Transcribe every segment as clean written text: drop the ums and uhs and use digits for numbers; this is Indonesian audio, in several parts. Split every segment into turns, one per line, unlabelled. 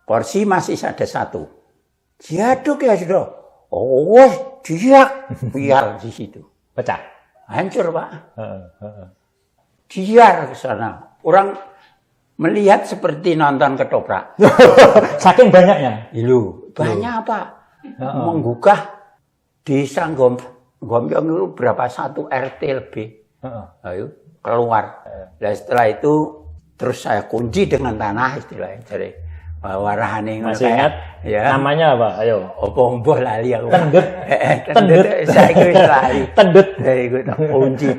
Kursi masih ada satu. Diaduk ya sudah. Oh, dia biar di situ.
Pecah.
Hancur, Pak. Diar ke sana. Orang melihat seperti nonton ketoprak.
Saking banyaknya.
Ilu, banyak apa? Menggugah desa Gombyong itu berapa satu RT lebih. Ayo keluar. Dan setelah itu terus saya kunci dengan tanah istilahnya. Jadi warahane
masih ingat ya. Namanya apa? Ayo.
Opo mbuh lali aku.
Tendut.
Tendut. Saya wis lali.
Tendut.
Dari gue kunci.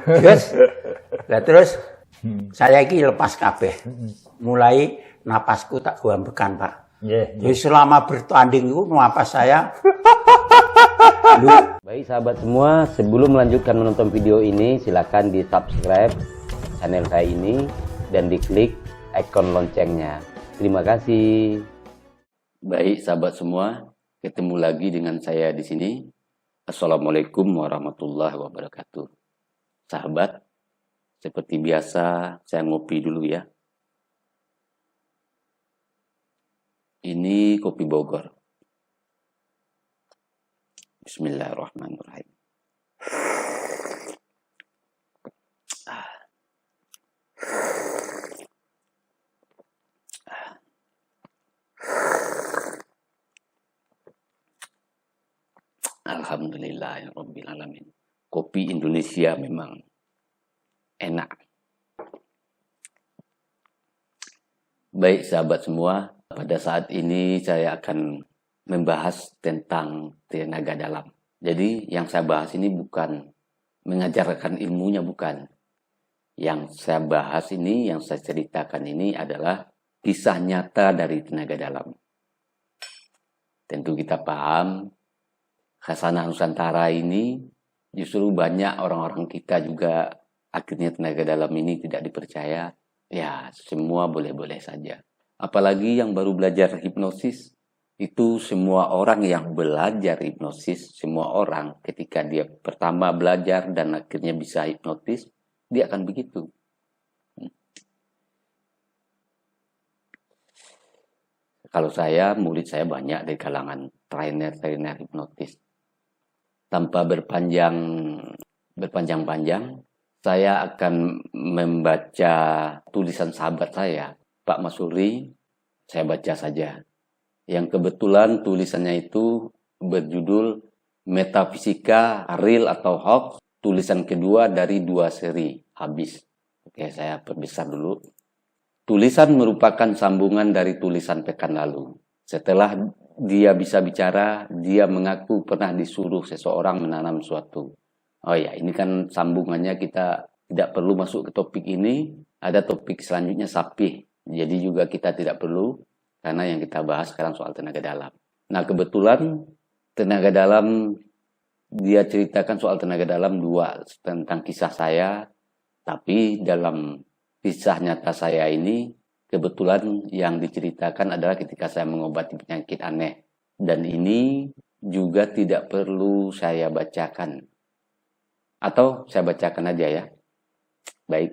Terus saya iki lepas kabeh. Mulai napasku tak goambekan, Pak. Jadi selama bertanding itu napas saya.
Baik sahabat semua, sebelum melanjutkan menonton video ini, silakan di subscribe channel saya ini dan diklik ikon loncengnya. Terima kasih. Baik sahabat semua, ketemu lagi dengan saya di sini. Assalamualaikum warahmatullahi wabarakatuh. Sahabat, seperti biasa saya ngopi dulu ya. Ini kopi Bogor. Bismillahirrahmanirrahim. Alhamdulillahirrabbilalamin. Kopi Indonesia memang enak. Baik sahabat semua, pada saat ini saya akan membahas tentang tenaga dalam. Jadi yang saya bahas ini bukan mengajarkan ilmunya, bukan. Yang saya bahas ini, yang saya ceritakan ini adalah kisah nyata dari tenaga dalam. Tentu kita paham, Khasanah Nusantara ini justru banyak orang-orang kita juga akhirnya tenaga dalam ini tidak dipercaya. Ya, semua boleh-boleh saja. Apalagi yang baru belajar hipnosis, itu semua orang yang belajar hipnosis, semua orang ketika dia pertama belajar dan akhirnya bisa hipnotis, dia akan begitu. Kalau saya, murid saya banyak dari kalangan trainer hipnotis. Tanpa berpanjang-panjang, saya akan membaca tulisan sahabat saya, Pak Masuri. Saya baca saja. Yang kebetulan tulisannya itu berjudul Metafisika Real atau Hoax. Tulisan kedua dari 2 seri. Habis. Oke, saya perbesar dulu. Tulisan merupakan sambungan dari tulisan pekan lalu. Setelah dia bisa bicara, dia mengaku pernah disuruh seseorang menanam suatu. Oh ya, ini kan sambungannya, kita tidak perlu masuk ke topik ini. Ada topik selanjutnya sapih. Jadi juga kita tidak perlu, karena yang kita bahas sekarang soal tenaga dalam. Nah kebetulan tenaga dalam, dia ceritakan soal tenaga dalam 2 tentang kisah saya. Tapi dalam kisah nyata saya ini, kebetulan yang diceritakan adalah ketika saya mengobati penyakit aneh. Dan ini juga tidak perlu saya bacakan. Atau saya bacakan aja ya. Baik.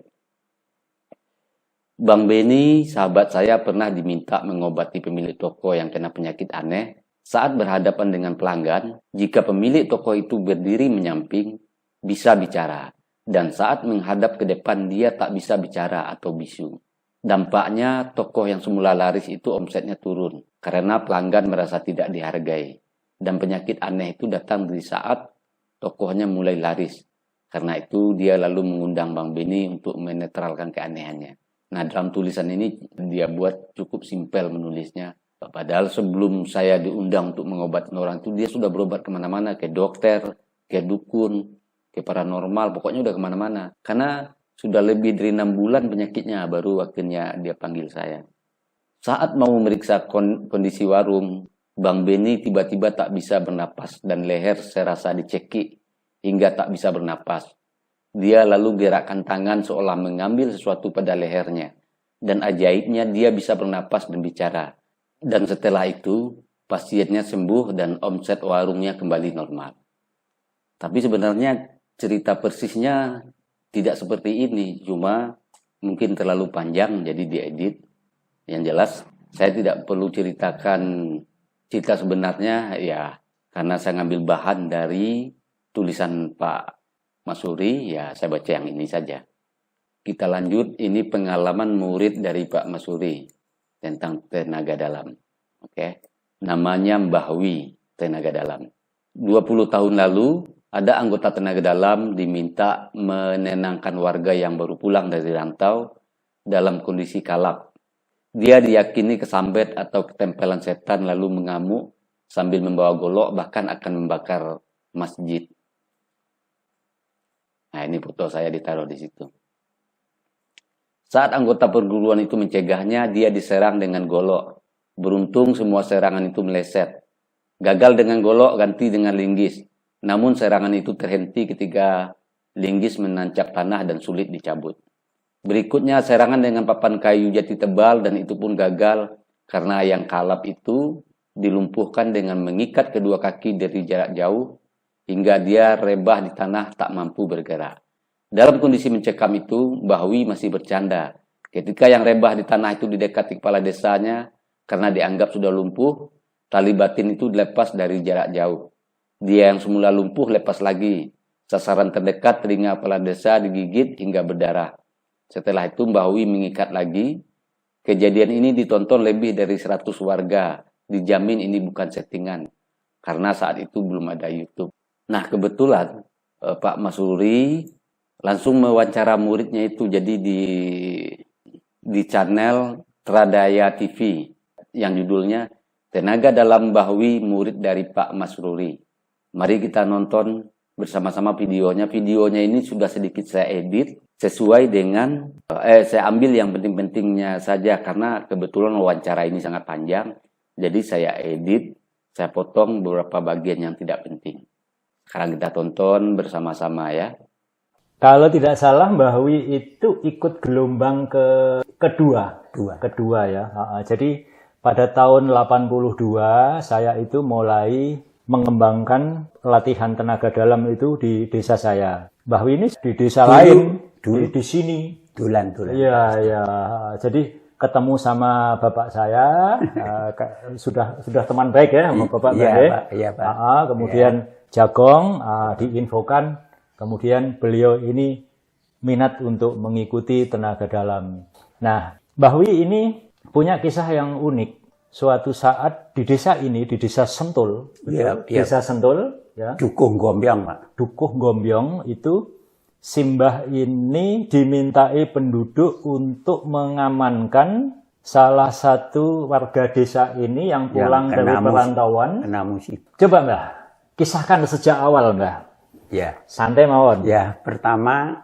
Bang Beni, sahabat saya, pernah diminta mengobati pemilik toko yang kena penyakit aneh. Saat berhadapan dengan pelanggan, jika pemilik toko itu berdiri menyamping, bisa bicara. Dan saat menghadap ke depan, dia tak bisa bicara atau bisu. Dampaknya, toko yang semula laris itu omsetnya turun. Karena pelanggan merasa tidak dihargai. Dan penyakit aneh itu datang di saat tokonya mulai laris. Karena itu, dia lalu mengundang Bang Beni untuk menetralkan keanehannya. Nah, dalam tulisan ini dia buat cukup simpel menulisnya. Padahal sebelum saya diundang untuk mengobati orang itu, dia sudah berobat kemana-mana. Ke dokter, ke dukun, ke paranormal, pokoknya udah kemana-mana. Karena sudah lebih dari 6 bulan penyakitnya, baru akhirnya dia panggil saya. Saat mau memeriksa kondisi warung, Bang Beni tiba-tiba tak bisa bernapas dan leher serasa dicekik hingga tak bisa bernapas. Dia lalu gerakkan tangan seolah mengambil sesuatu pada lehernya. Dan ajaibnya dia bisa bernapas dan bicara. Dan setelah itu, pasiennya sembuh dan omset warungnya kembali normal. Tapi sebenarnya cerita persisnya tidak seperti ini. Cuma mungkin terlalu panjang jadi diedit. Yang jelas, Saya tidak perlu ceritakan cerita sebenarnya, ya karena saya ngambil bahan dari tulisan Pak Masuri, ya saya baca yang ini saja. Kita lanjut, ini pengalaman murid dari Pak Masuri tentang tenaga dalam. Oke. Namanya Mbah Wi, tenaga dalam. 20 tahun lalu, ada anggota tenaga dalam diminta menenangkan warga yang baru pulang dari rantau dalam kondisi kalap. Dia diyakini kesambet atau ketempelan setan lalu mengamuk sambil membawa golok, bahkan akan membakar masjid. Nah, ini foto saya ditaruh di situ. Saat anggota perguruan itu mencegahnya, dia diserang dengan golok. Beruntung semua serangan itu meleset. Gagal dengan golok, ganti dengan linggis. Namun serangan itu terhenti ketika linggis menancap tanah dan sulit dicabut. Berikutnya serangan dengan papan kayu jati tebal, dan itu pun gagal karena yang kalap itu dilumpuhkan dengan mengikat kedua kaki dari jarak jauh hingga dia rebah di tanah tak mampu bergerak. Dalam kondisi mencekam itu, Mbah Wi masih bercanda. Ketika yang rebah di tanah itu didekati kepala desanya karena dianggap sudah lumpuh, tali batin itu dilepas dari jarak jauh. Dia yang semula lumpuh lepas lagi. Sasaran terdekat telinga kepala desa digigit hingga berdarah. Setelah itu Mbah Wi mengikat lagi. Kejadian ini ditonton lebih dari 100 warga. Dijamin ini bukan settingan. Karena saat itu belum ada YouTube. Nah, kebetulan Pak Masuri langsung mewawancara muridnya itu. Jadi di channel Tradaya TV yang judulnya Tenaga Dalam Mbah Wi, Murid dari Pak Masuri. Mari kita nonton bersama-sama videonya. Videonya ini sudah sedikit saya edit sesuai dengan saya ambil yang penting-pentingnya saja karena kebetulan wawancara ini sangat panjang. Jadi saya edit, saya potong beberapa bagian yang tidak penting. Sekarang kita tonton bersama-sama ya.
Kalau tidak salah Mbah Wi itu ikut gelombang kedua ya. Jadi pada tahun 82 saya itu mulai mengembangkan latihan tenaga dalam itu di desa saya. Mbah Wi ini di desa lain, di sini.
Dulan.
Iya. Jadi ketemu sama bapak saya, sudah teman baik ya sama bapak.
Iya, Pak.
Kemudian Jagong diinfokan, kemudian beliau ini minat untuk mengikuti tenaga dalam. Nah, Mbah Wi ini punya kisah yang unik. Suatu saat di desa ini, di desa Sentul, desa Sentul, ya.
Dukuh Gombyong, Pak.
Dukuh Gombyong itu Simbah ini dimintai penduduk untuk mengamankan salah satu warga desa ini yang pulang dari perantauan.
Kena musibah.
Coba Mbah, kisahkan sejak awal Mbah.
Ya.
Santai mawon.
Ya, pertama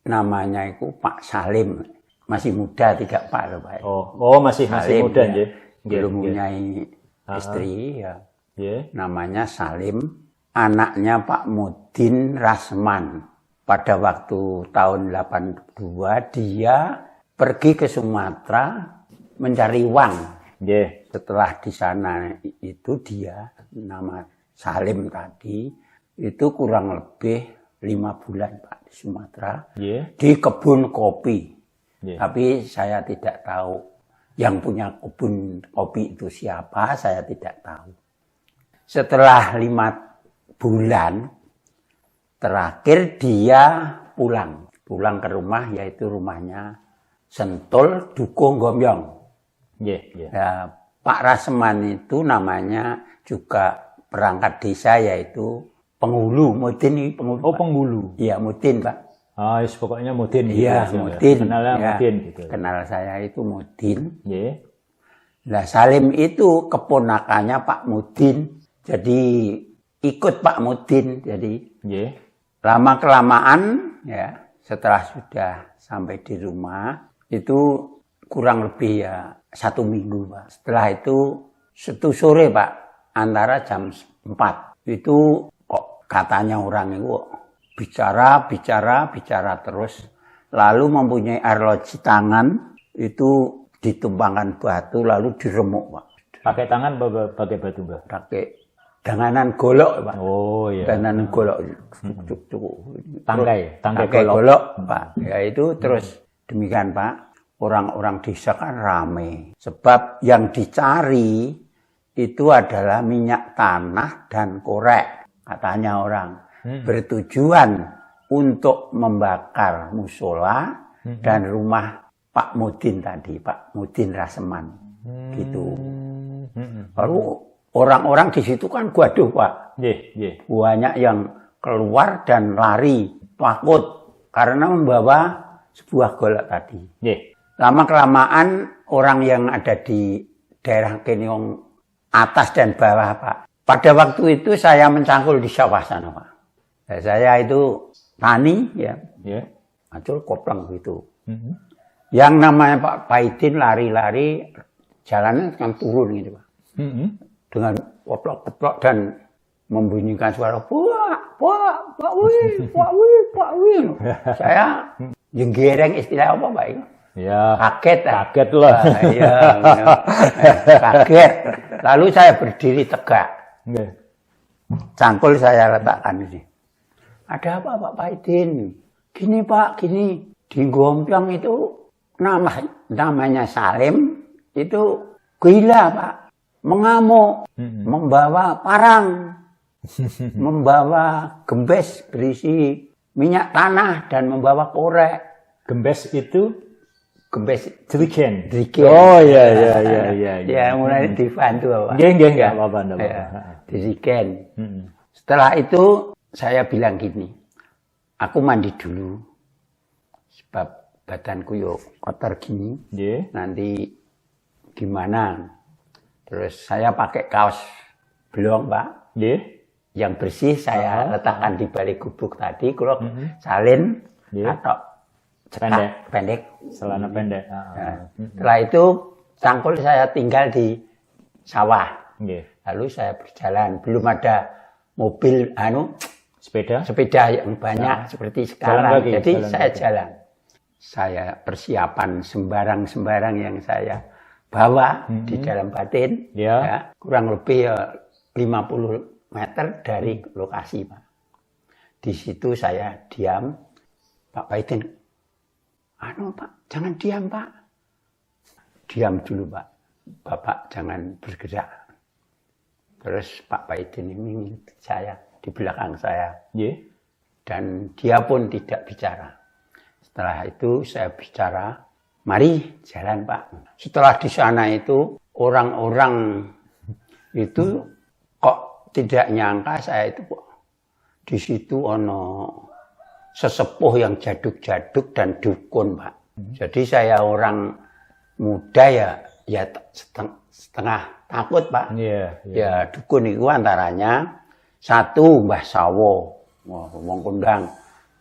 namanya itu Pak Salim. Masih muda tidak Pak loh, Pak.
Oh, masih muda ya.
Belum punya istri ya.
Yeah.
Namanya Salim, anaknya Pak Mudin Rasman. Pada waktu tahun 82 dia pergi ke Sumatera mencari uang.
Yeah.
Setelah di sana itu dia nama Salim tadi itu kurang lebih 5 bulan Pak di Sumatera.
Yeah.
Di kebun kopi.
Yeah.
Tapi saya tidak tahu yang punya kebun kopi itu siapa, saya tidak tahu. Setelah 5 bulan terakhir dia pulang ke rumah, yaitu rumahnya Sentul Dukuh Gombyong. Ya, Pak Rasman itu namanya juga perangkat desa, yaitu penghulu. Mudin ini penghulu.
Oh, penghulu.
Iya, Mudin Pak.
Pokoknya Mudin.
Iya, Mudin.
Kenalnya
ya,
Mudin. Gitu.
Kenal saya itu Mudin.
Yeah.
Nah, Salim itu keponakannya Pak Mudin. Jadi ikut Pak Mudin. Jadi lama-kelamaan ya setelah sudah sampai di rumah itu kurang lebih ya 1 minggu Pak. Setelah itu satu sore Pak, antara jam 4 itu kok katanya orang itu bicara terus, lalu mempunyai arloji tangan itu ditumpangkan batu lalu diremuk Pak.
Pakai tangan pakai batu Mbak?
Pakai danganan golok Pak.
Oh iya.
Danganan golok.
Tangkai
golok Pak. Ya itu terus demikian Pak. orang-orang desa kan rame. Sebab yang dicari itu adalah minyak tanah dan korek. Katanya orang bertujuan untuk membakar musola dan rumah Pak Mudin tadi, Pak Mudin Raseman. Gitu. Lalu orang-orang di situ kan gaduh, Pak. Banyak yang keluar dan lari, takut karena membawa sebuah golok tadi. Lama-kelamaan orang yang ada di daerah Kenyong atas dan bawah, Pak. Pada waktu itu saya mencangkul di sawah sana, Pak. Ya, saya itu tani, ya. Acul koplang gitu. Yang namanya Pak Paidin lari-lari, jalannya kan turun gitu, Pak. Dengan koplok-koplok dan membunyikan suara, Pak Wi. Saya jenggereng istilah apa, Pak?
Ya,
kaget
lah.
Kaget. Lalu saya berdiri tegak. Cangkul saya letakkan di sini. Ada apa, Pak Paidin? Gini, Pak, gini. Di Gompyang itu namanya Salim, itu gila, Pak. Mengamuk, membawa parang, membawa gembes berisi minyak tanah dan membawa korek.
Gembes itu?
Gembes
jerigen.
Oh
iya.
Ya, mulai dibantu, Pak.
Enggak apa-apa.
Jerigen. Setelah itu saya bilang gini, aku mandi dulu. Sebab badanku yo kotor gini. Nanti gimana? Terus saya pakai kaos belong, Pak. Yang bersih saya letakkan di balik gubuk tadi. Kalau salin atau pendek.
Celana pendek.
Setelah itu cangkul saya tinggal di sawah. Lalu saya berjalan. Belum ada mobil sepeda yang banyak seperti sekarang. Jadi saya jalan. Saya persiapan sembarang yang saya bawa di dalam batin. Ya, kurang lebih 50 meter dari lokasi, Pak. Di situ saya diam. Pak Paidin, Pak, jangan diam, Pak. Diam dulu, Pak. Bapak jangan bergerak. Terus Pak Paidin ini saya di belakang saya. Dan dia pun tidak bicara. Setelah itu saya bicara, mari jalan, Pak. Setelah di sana itu orang-orang itu kok tidak nyangka saya itu kok di situ ono sesepuh yang jaduk-jaduk dan dukun, Pak. Jadi saya orang muda ya setengah takut, Pak. Ya dukun itu antaranya satu Mbah Sawo, wong kondang.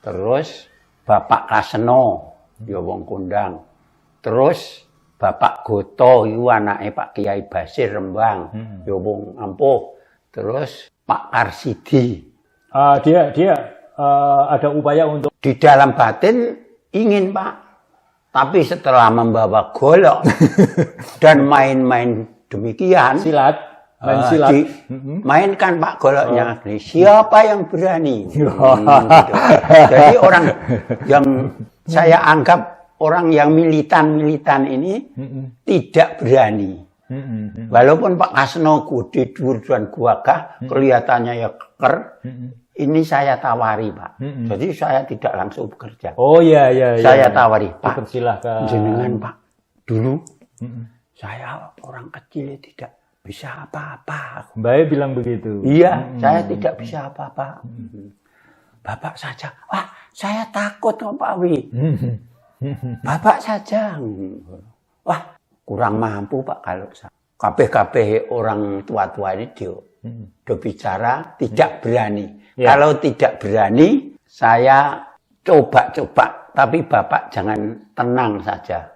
Terus Bapak Kaseno, ya wong kondang. Terus Bapak Goto itu anaknya Pak Kiai Basir Rembang, ya wong ampuh. Terus Pak Karsidi.
Dia ada upaya untuk
di dalam batin ingin, Pak, tapi setelah membawa golok dan main-main demikian
main silat
mainkan, Pak, goloknya. Siapa yang berani? Gitu. Jadi orang yang saya anggap orang yang militan ini tidak berani. Walaupun Pak Kasno gede dur dan guagah, kelihatannya ya keker. Ini saya tawari, Pak. Jadi saya tidak langsung bekerja.
Oh iya.
Saya tawari, Pak.
Silakan.
Jenengan, Pak. Dulu saya orang kecil tidak bisa apa-apa.
Mbak bilang begitu.
Iya, saya tidak bisa apa-apa. Bapak saja. Wah, saya takut, Pak Wi. Bapak saja. Wah, kurang mampu, Pak, kalau saya. Kabeh-kabeh orang tua-tua ini dia bicara tidak berani. Kalau tidak berani, saya coba-coba. Tapi Bapak jangan tenang saja.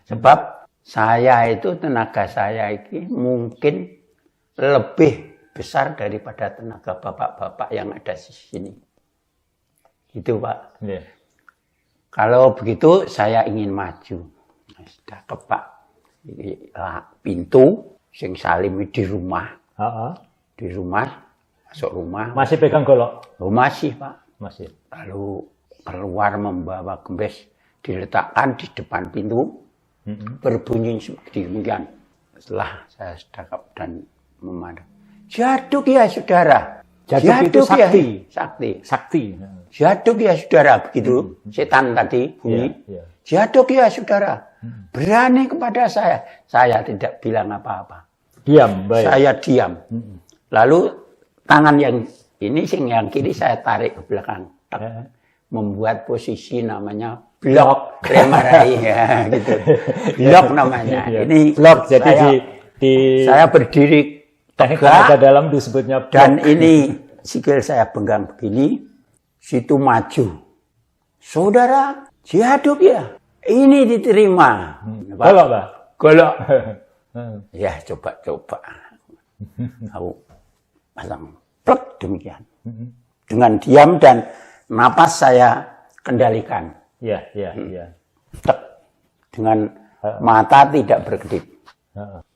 Sebab saya itu, tenaga saya ini mungkin lebih besar daripada tenaga bapak-bapak yang ada di sini. Gitu, Pak. Kalau begitu saya ingin maju. Sudah ke Pak. Pintu, sing Salim di rumah. Di rumah, masuk rumah.
Masih pegang golok?
Oh, masih, Pak.
Masih.
Lalu keluar membawa gembes. diletakkan di depan pintu, berbunyi seperti demikian. Setelah saya sedekap dan memandang, jaduk ya saudara.
Jaduk itu sakti.
Sakti. Jaduk ya saudara, begitu setan tadi bunyi. Jaduk ya saudara, berani kepada saya. Saya tidak bilang apa-apa.
Diam, baik.
Saya diam. Lalu tangan yang ini yang kiri saya tarik ke belakang. Membuat posisi namanya blok remarai ya gitu. Blok namanya. Ini
blok jadi
saya berdiri tegak
dalam disebutnya blok.
Dan ini sikil saya penggang begini, situ maju. Saudara, jaduk ya. Ini diterima.
Golok, Pak.
Golok. Ya, coba. Aku pasang plek demikian. Dengan diam dan napas saya kendalikan.
Iya.
Tek. Dengan mata tidak berkedip.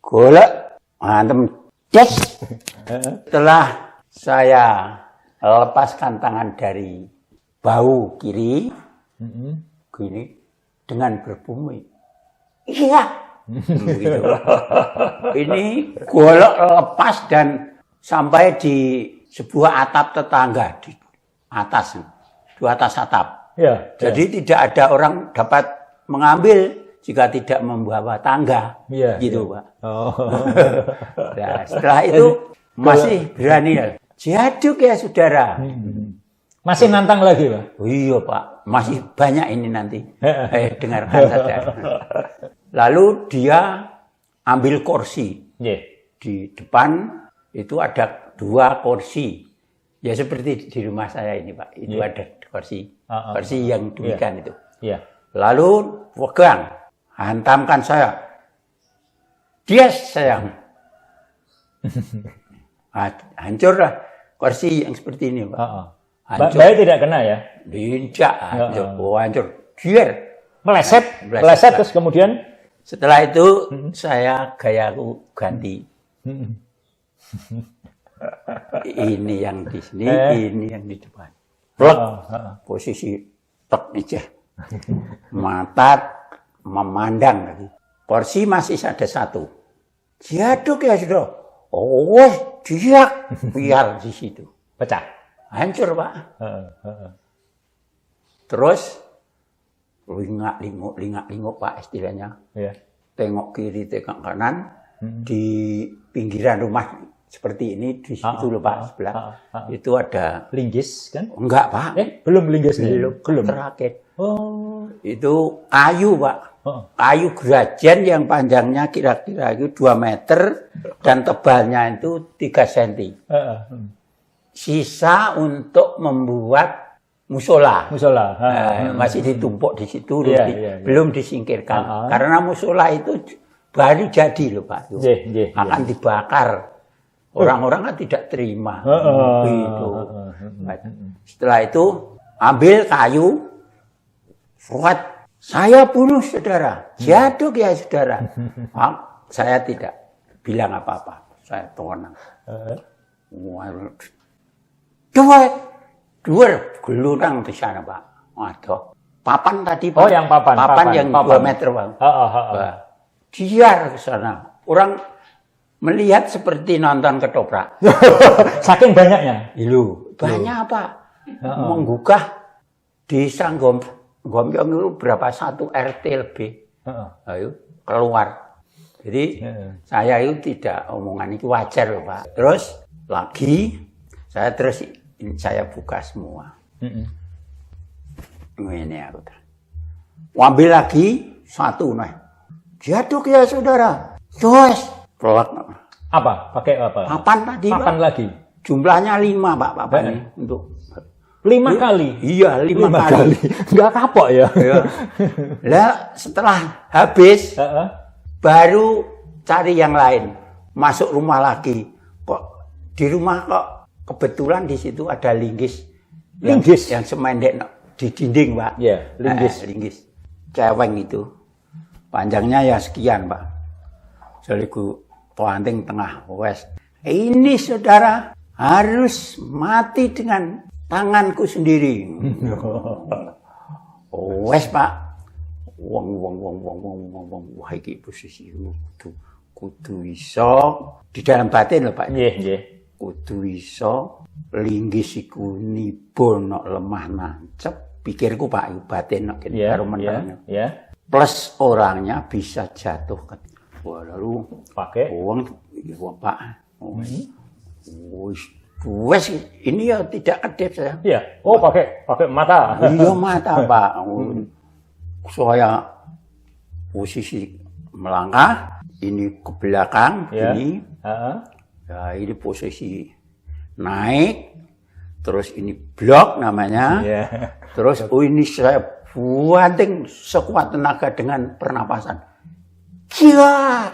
Golek, antem, cek. Setelah saya lepaskan tangan dari bahu kiri, gini, dengan berbunyi. Iya. Begitu. Ini golok lepas dan sampai di sebuah atap tetangga di atas. Di atas atap.
Ya,
Jadi tidak ada orang dapat mengambil jika tidak membawa tangga. Gitu, Pak.
Oh.
Nah, setelah itu masih berani ya. Jaduk ya saudara.
Masih nantang lagi, Pak?
Oh, iya Pak, masih banyak ini nanti. Dengarkan saja. Lalu dia ambil kursi. Di depan itu ada 2 kursi. Ya seperti di rumah saya ini Pak, itu ada kursi. Kursi yang demikian itu. Lalu pegang, hantamkan saya. Dia sayang. Hancurlah kursi yang seperti ini Pak. Hancur.
Baik tidak kena ya?
Tidak, hancur. Gier.
Meleset terus kemudian?
Setelah itu saya gayaku ganti. Ini yang di sini, ini yang di depan. Plek. Posisi tek aja. Mata memandang lagi. Kursi masih ada 1. Jaduk ya sudah. Oh, dia biar di situ.
Pecah.
Hancur, Pak. Terus lingak-linguk Pak istilahnya. Tengok kiri, tengok kanan. Di pinggiran rumah seperti ini, di situ loh Pak, sebelah. Itu ada
linggis kan?
Enggak, Pak.
Belum linggis.
Belum. Terakit. Itu kayu, Pak. Kayu gerajen yang panjangnya kira-kira itu 2 meter dan tebalnya itu 3 cm. Sisa untuk membuat musola. Masih ditumpuk di situ, belum disingkirkan. Karena musola itu baru jadi loh Pak. Akan dibakar. Orang-orang kan tidak terima. Gitu. Setelah itu ambil kayu, ruat, saya bunuh saudara. Jaduk ya saudara. Saya tidak bilang apa-apa. Saya tenang. Dua gelurang di sana Pak. Waduh. Papan tadi Pak.
Oh yang papan.
Papan yang 2 meter Pak. Dia ke sana. Orang melihat seperti nonton ketoprak.
Saking banyaknya.
Banyak Pak. Menggugah di Sanggombyong itu berapa 1 RT lebih. Ayo keluar. Jadi saya itu tidak omongan itu wajar loh Pak. Terus lagi saya buka semua. Ini aku. Ambil lagi 1 nah. Jaduk ya saudara. Terus pelak.
Apa? Pakai apa?
Papan tadi.
Papan
Pak.
lagi.
Jumlahnya 5 Pak papan ini untuk
5 kali.
Iya, 5 kali.
Enggak kapok ya.
Lah setelah habis baru cari yang lain. Masuk rumah lagi. Kok di rumah kok kebetulan di situ ada linggis. Yang semendek di dinding, Pak.
Iya,
linggis. Ceweng itu. Panjangnya ya sekian, Pak. Jaliku poanting tengah wes. Ini saudara harus mati dengan tanganku sendiri. Wes Pak. wong wah iki posisi kudu iso di dalam batin lho Pak.
Nggih.
Kudu iso linggis iku nibono lemah nancep pikirku Pak batin nek karo meneng.
Ya.
Plus orangnya bisa jatuh ke lalu
pakai
uang Pak. Wes ini ya tidak kedip saya.
Iya. Oh, pakai mata.
Iya mata, Pak. Saya posisi melangkah, ini ke belakang, ini. Ya, ini posisi naik, terus ini blok namanya. Terus ini saya banting sekuat tenaga dengan pernapasan. Gila!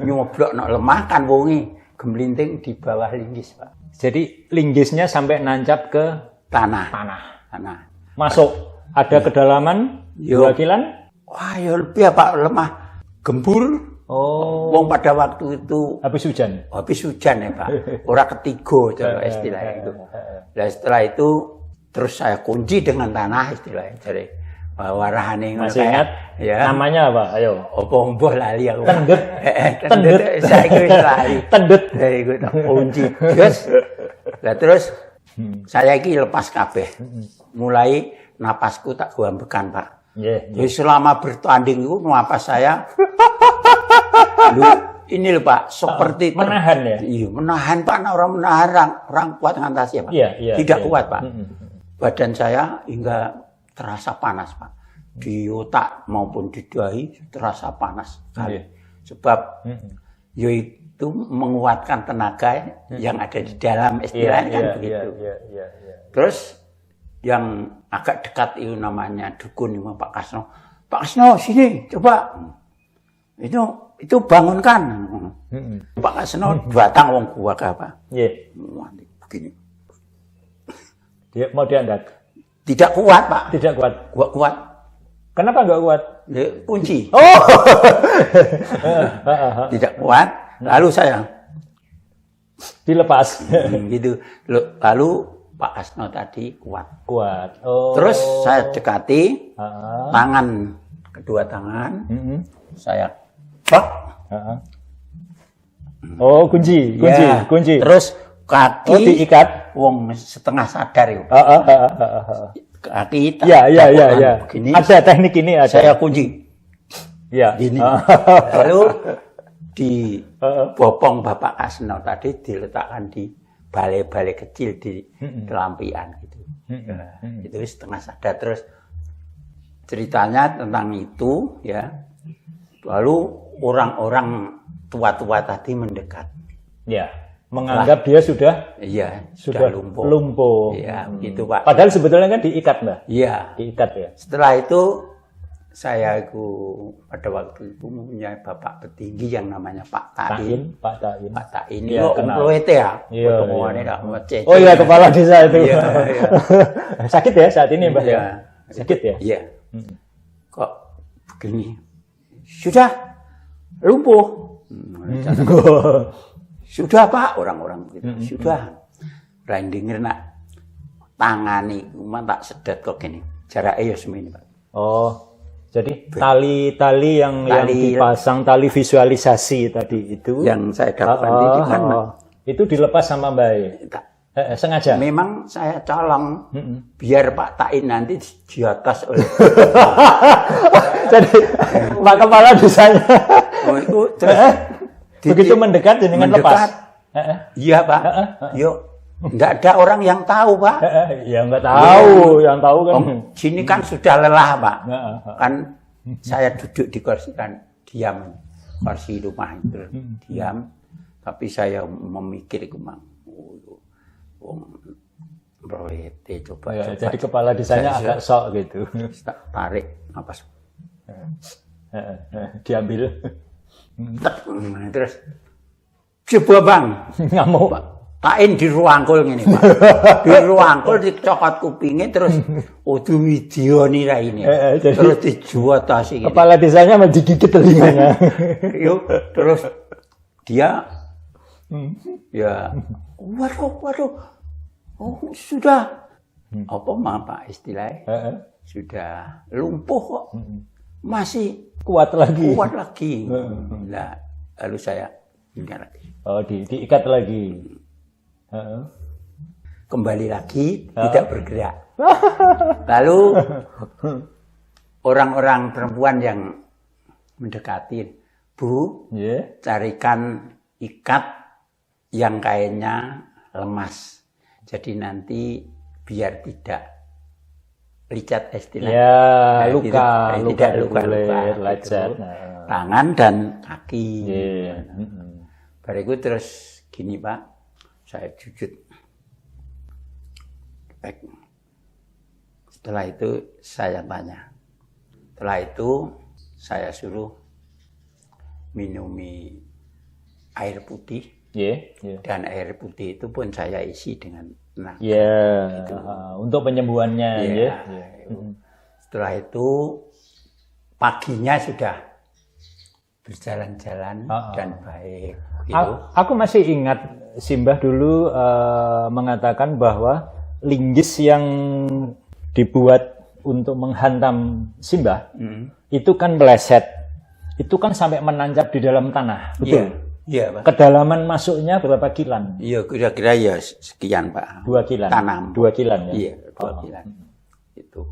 Nyoblok nak lemah kan wongi gemlinting di bawah linggis, Pak.
Jadi linggisnya sampai nancap ke
tanah.
Masuk ada kedalaman 2 kilan?
Wah, ya lebih ya Pak, lemah. Gembur.
Oh.
Wong pada waktu itu
habis hujan
ya Pak. Ora ketiga coba istilahnya itu. Nah, setelah itu terus saya kunci dengan tanah istilahnya. Jadi warahane
masih ingat ya. Namanya apa? Ayo.
Opo mbuh lali aku.
Tendet.
Tendet saiki wis lali.
Tendet.
Dari iku kunci. Terus saya iki lepas kabeh. Mulai napasku tak goambekan, Pak. Jadi selama bertanding itu napas saya ini lho Pak, seperti
menahan ya?
Iya, menahan Pak, orang menahan orang kuat ngantasi ya Pak. Tidak kuat Pak. Badan saya hingga terasa panas Pak. Di otak maupun di dahi terasa panas sekali. Sebab yaitu menguatkan tenaga yang ada di dalam istilahnya kan begitu. Terus yang agak dekat itu namanya dukun itu Pak Kasno. Pak Kasno sini coba. Itu bangunkan. Pak Kasno batang wong gua Pak. Begini.
Dia mau diangkat.
Tidak kuat, Pak.
Tidak kuat.
Kuat.
Kenapa enggak kuat?
Kunci.
Oh.
Tidak kuat. Lalu saya
dilepas.
Gitu. Lalu Pak Kasno tadi kuat.
Oh.
Terus saya dekati tangan, kedua tangan. Saya
Oh, kunci.
Terus kaki
diikat.
Wong setengah sadar itu. Kaki
begini. Ada teknik ini ada.
Saya kunci.
Ya.
Gini. Lalu di bopong Bapak Kasno tadi diletakkan di balai-balai kecil di kelampian gitu. Itu setengah sadar. Terus ceritanya tentang itu ya. Lalu orang-orang tua-tua tadi mendekat.
Ya, menganggap dia sudah lumpuh.
Iya, gitu Pak.
Padahal sebetulnya kan diikat, Mbak.
Iya,
diikat ya.
Setelah itu saya pada waktu itu mempunyai bapak petinggi yang namanya Pak Tain.
Pak
Tain ini employee ya.
Pertemuannya
enggak ngecek.
Oh iya, kepala desa itu. Iya. Sakit ya saat ini, Mbak ya? Sakit ya?
Iya. Kok begini? Sudah lumpuh. Sudah Pak, orang-orang begitu. Sudah. Lain denger nak tangani, cuma tak sedet kok gini. Jaraknya ya semini Pak.
Oh, jadi tali-tali yang dipasang, tali visualisasi tadi itu.
Yang saya dapat itu kan.
Itu dilepas sama Mbak. Sengaja?
Memang saya colong biar Pak Tain nanti di atas oleh.
Jadi Pak Kepala Desanya.
Itu terus
begitu mendekat dengan lepas.
Iya Pak. Yuk, enggak ada orang yang tahu Pak.
Ya enggak tahu, yang tahu kan.
Sini kan sudah lelah Pak. Kan saya duduk di kursi kan diam, kursi rumah itu diam. Tapi saya memikir kemang. Proyekte coba.
Jadi kepala desanya agak sok gitu.
Tarik napas.
Diambil.
Terus coba Bang.
Ngamuk Pak.
Tain di ruangkul ngene Pak. Di ruangkul dicokot kupinge terus udu widyani raine. Terus dijuwatasi.
Kepala desanya menggigit telinganya.
Yuk, terus dia ya waduh. Oh, sudah. Apa Pak istilahnya? Sudah lumpuh kok. masih
kuat lagi.
Kuat lagi. Nah, lalu saya ingat lagi.
Oh, diikat lagi.
Kembali lagi, tidak bergerak. Lalu orang-orang perempuan yang mendekati, Bu, carikan ikat yang kainnya lemas. Jadi nanti biar tidak licat istilahnya.
Ya, luka
lecet. Tangan dan kaki. Bariku terus gini, Pak, saya sujud. Setelah itu saya tanya. Setelah itu saya suruh minumi air putih. Dan air putih itu pun saya isi dengan tenang.
Untuk penyembuhannya.
Setelah itu paginya sudah berjalan-jalan dan baik. Gitu.
Aku masih ingat Simbah dulu mengatakan bahwa linggis yang dibuat untuk menghantam Simbah itu kan meleset, itu kan sampai menancap di dalam tanah, betul?
Iya, Pak.
Kedalaman masuknya berapa kilan?
Iya, kira-kira ya sekian, Pak.
2 kilan.
Tanam.
2 kilan ya.
Iya, 2 kilan.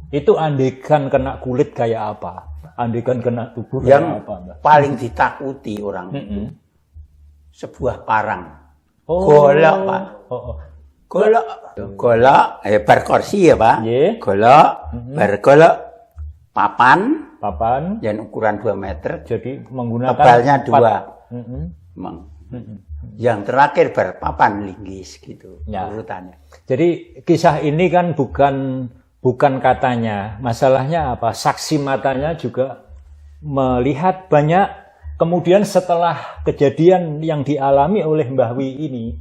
Itu andekan kena kulit kayak apa? Andekan kena tubuh
yang
kayak apa, Mbak?
paling ditakuti orang itu sebuah parang. Golok, Pak. Golok, berkursi ya, Pak. Golok, bergolok papan yang ukuran 2 meter.
Jadi menggunakan
tebalnya 2. Yang terakhir berpapan linggis gitu urutannya.
Jadi kisah ini kan bukan katanya, masalahnya apa? Saksi matanya juga melihat banyak. Kemudian setelah kejadian yang dialami oleh Mbah Wi ini,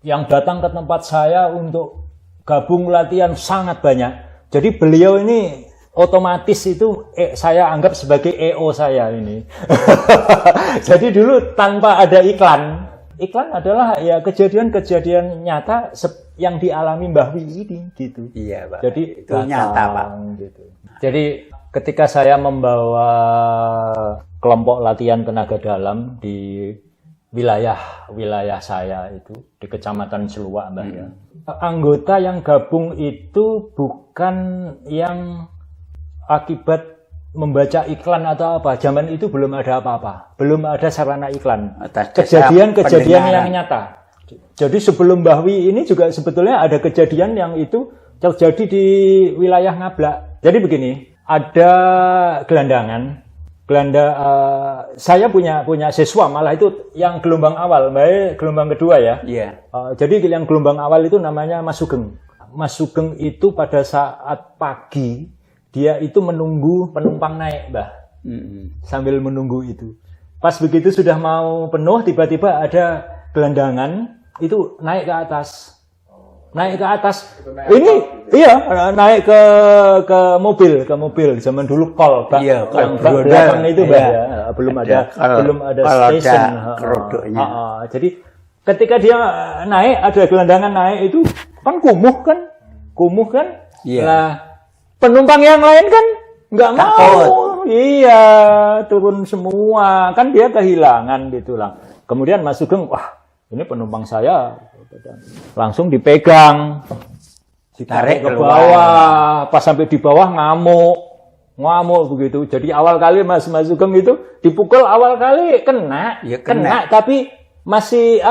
yang datang ke tempat saya untuk gabung latihan sangat banyak. Jadi beliau ini otomatis itu saya anggap sebagai EO saya ini. Jadi dulu tanpa ada iklan. Iklan adalah ya kejadian-kejadian nyata yang dialami Mbah Wi ini gitu.
Iya, Pak.
Jadi
itu nyata, Pak.
Gitu. Jadi ketika saya membawa kelompok latihan tenaga dalam di wilayah saya itu di Kecamatan Seluak, Mbak ya. Anggota yang gabung itu bukan yang akibat membaca iklan atau apa. Zaman itu belum ada apa-apa. Belum ada sarana iklan. Kejadian-kejadian yang nyata. Jadi sebelum Mbah Wi ini juga sebetulnya ada kejadian yang itu terjadi di wilayah Ngablak. Jadi begini, ada gelandangan. Saya punya siswa malah itu yang gelombang awal, Mbak, gelombang kedua ya. Jadi yang gelombang awal itu namanya Mas Sugeng. Mas Sugeng itu pada saat pagi dia itu menunggu penumpang naik, Mbah. Sambil menunggu itu. Pas begitu sudah mau penuh, tiba-tiba ada gelandangan itu naik ke atas. Naik ke atas. Ini naik ke mobil. Zaman dulu kol, Pak.
Iya,
yang belakang itu, Mbak ya. Belum ada station. Jadi ketika dia naik, ada gelandangan naik itu kan kumuh kan. Nah, penumpang yang lain kan nggak mau. Iya, turun semua. Kan dia kehilangan gitu lah. Kemudian Mas Sugeng, wah, ini penumpang saya. Langsung dipegang. Ditarik ke bawah. Pas sampai di bawah ngamuk begitu. Jadi awal kali Mas Sugeng itu dipukul awal kali kena.
Ya, kena.
Tapi masih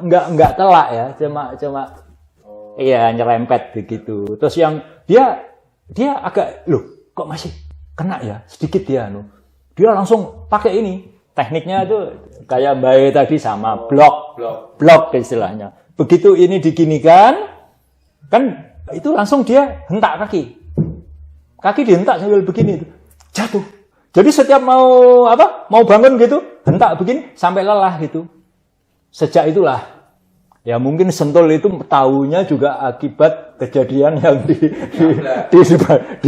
nggak telak ya. Cuma iya nyerempet begitu. Terus yang dia agak kok masih kena ya sedikit dia dia langsung pakai ini tekniknya itu kayak Mbak tadi sama blok istilahnya. Begitu ini diginikan kan itu langsung dia hentak kaki dihentak sambil begini itu jatuh. Jadi setiap mau bangun gitu hentak begini sampai lelah gitu. Sejak itulah ya mungkin Sentul itu tahunya juga akibat kejadian yang di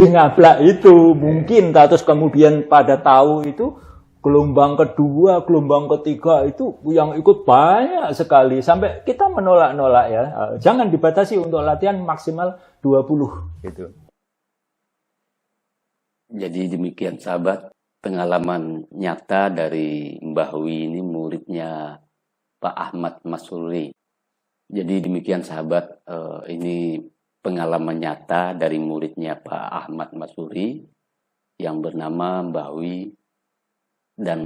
Ngablak itu mungkin. Terus kemudian pada tahu itu gelombang kedua, gelombang ketiga itu yang ikut banyak sekali sampai kita menolak ya. Jangan dibatasi untuk latihan maksimal 20 gitu.
Jadi demikian sahabat, pengalaman nyata dari Mbah Wi ini muridnya Pak Ahmad Masuri. Jadi demikian sahabat, ini pengalaman nyata dari muridnya Pak Ahmad Masuri yang bernama Mbah Wi. Dan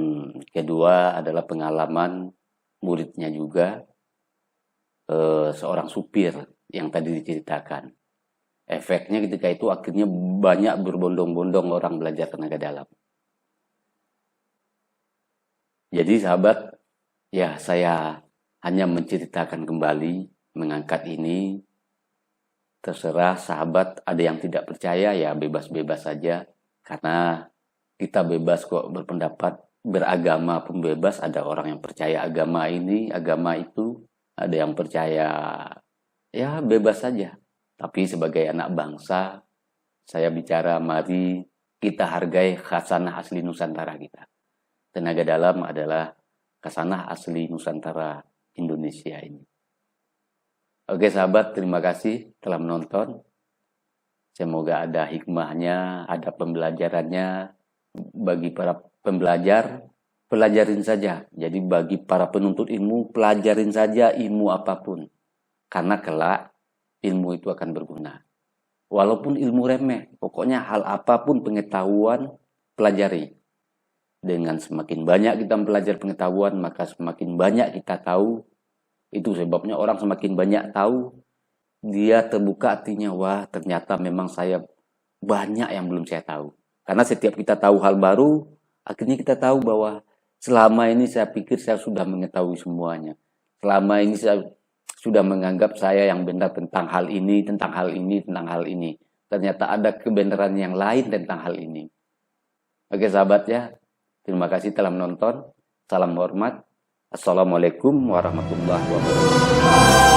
kedua adalah pengalaman muridnya juga, seorang supir yang tadi diceritakan. Efeknya ketika itu akhirnya banyak berbondong-bondong orang belajar tenaga dalam. Jadi sahabat, ya saya hanya menceritakan kembali, mengangkat ini. Terserah sahabat, ada yang tidak percaya ya bebas-bebas saja. Karena kita bebas kok berpendapat, beragama pun bebas. Ada orang yang percaya agama ini, agama itu. Ada yang percaya, ya bebas saja. Tapi sebagai anak bangsa, saya bicara mari kita hargai khasanah asli Nusantara kita. Tenaga dalam adalah khasanah asli Nusantara Indonesia ini. Oke sahabat, terima kasih telah menonton. Semoga ada hikmahnya, ada pembelajarannya. Bagi para pembelajar, pelajarin saja. Jadi bagi para penuntut ilmu, pelajarin saja ilmu apapun. Karena kelak ilmu itu akan berguna. Walaupun ilmu remeh, pokoknya hal apapun pengetahuan, pelajari. Dengan semakin banyak kita mempelajari pengetahuan, maka semakin banyak kita tahu. Itu sebabnya orang semakin banyak tahu, dia terbuka hatinya, wah ternyata memang saya banyak yang belum saya tahu. Karena setiap kita tahu hal baru, akhirnya kita tahu bahwa selama ini saya pikir saya sudah mengetahui semuanya. Selama ini saya sudah menganggap saya yang benar tentang hal ini, tentang hal ini, tentang hal ini. Ternyata ada kebenaran yang lain tentang hal ini. Oke sahabat ya, terima kasih telah menonton. Salam hormat. Assalamualaikum warahmatullahi wabarakatuh.